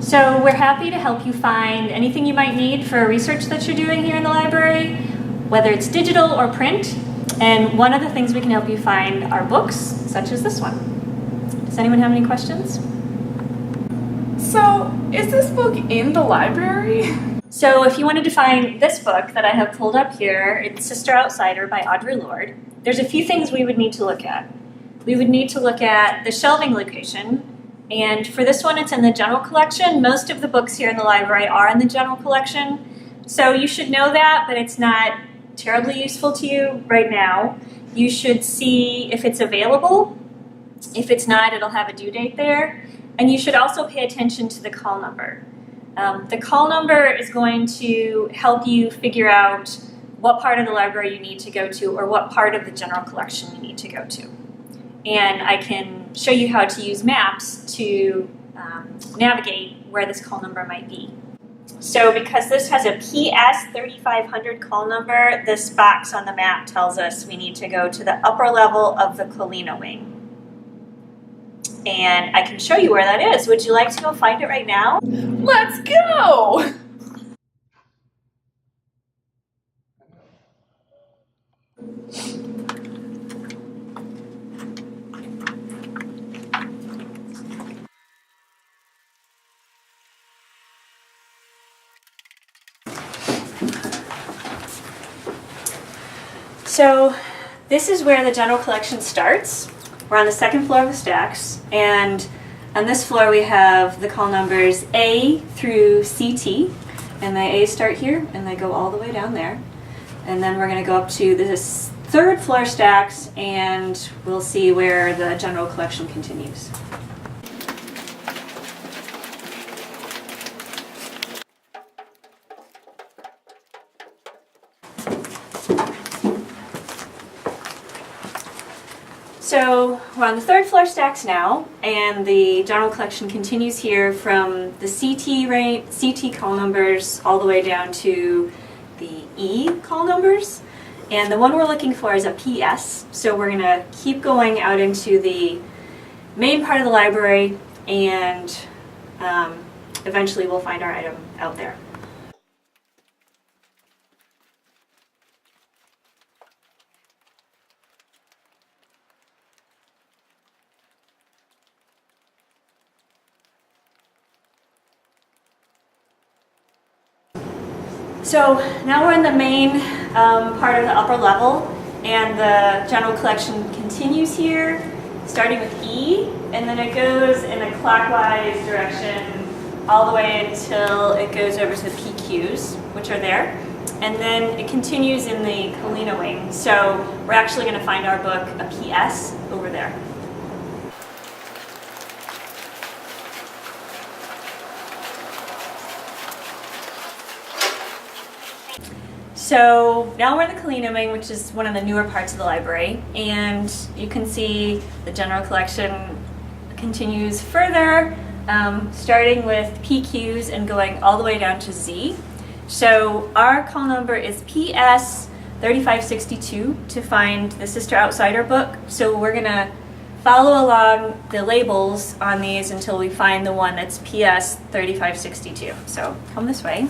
So we're happy to help you find anything you might need for research that you're doing here in the library, whether it's digital or print. And one of the things we can help you find are books, such as this one. Does anyone have any questions? So, is this book in the library? So if you wanted to find this book that I have pulled up here, it's Sister Outsider by Audre Lorde, there's a few things we would need to look at. We would need to look at the shelving location, and for this one it's in the general collection. Most of the books here in the library are in the general collection, so you should know that, but it's not terribly useful to you right now. You should see if it's available. If it's not, it'll have a due date there. And you should also pay attention to the call number. The call number is going to help you figure out what part of the library you need to go to or what part of the general collection you need to go to. And I can show you how to use maps to navigate where this call number might be. So because this has a PS 3500 call number, this box on the map tells us we need to go to the upper level of the Colina wing. And I can show you where that is. Would you like to go find it right now? Let's go! So this is where the general collection starts. We're on the second floor of the stacks, and on this floor we have the call numbers A through CT, and the A's start here and they go all the way down there. And then we're going to go up to this third floor stacks and we'll see where the general collection continues. So we're on the third floor stacks now, and the general collection continues here from the CT call numbers all the way down to the E call numbers. And the one we're looking for is a PS, so we're going to keep going out into the main part of the library, and eventually we'll find our item out there. So now we're in the main part of the upper level, and the general collection continues here, starting with E, and then it goes in a clockwise direction all the way until it goes over to the PQs, which are there, and then it continues in the Colina wing. So we're actually going to find our book, a PS, over there. So now we're in the Colina wing, which is one of the newer parts of the library, and you can see the general collection continues further, starting with PQs and going all the way down to Z. So our call number is PS 3562 to find the Sister Outsider book. So we're gonna follow along the labels on these until we find the one that's PS 3562. So come this way.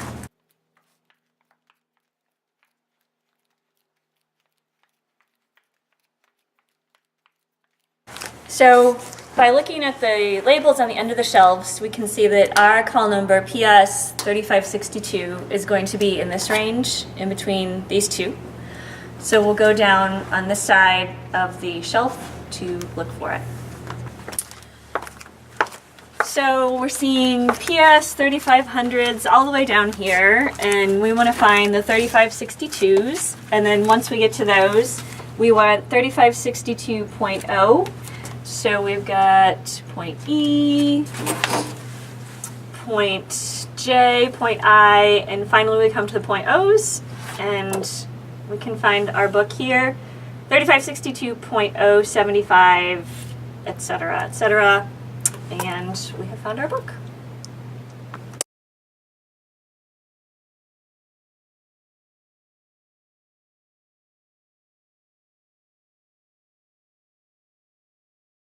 So by looking at the labels on the end of the shelves, we can see that our call number PS 3562 is going to be in this range, in between these two. So we'll go down on this side of the shelf to look for it. So we're seeing PS 3500s all the way down here, and we want to find the 3562s, and then once we get to those, we want 3562.0. So we've got point E, point J, point I, and finally we come to the point O's, and we can find our book here, 3562.075, etc., etc., and we have found our book.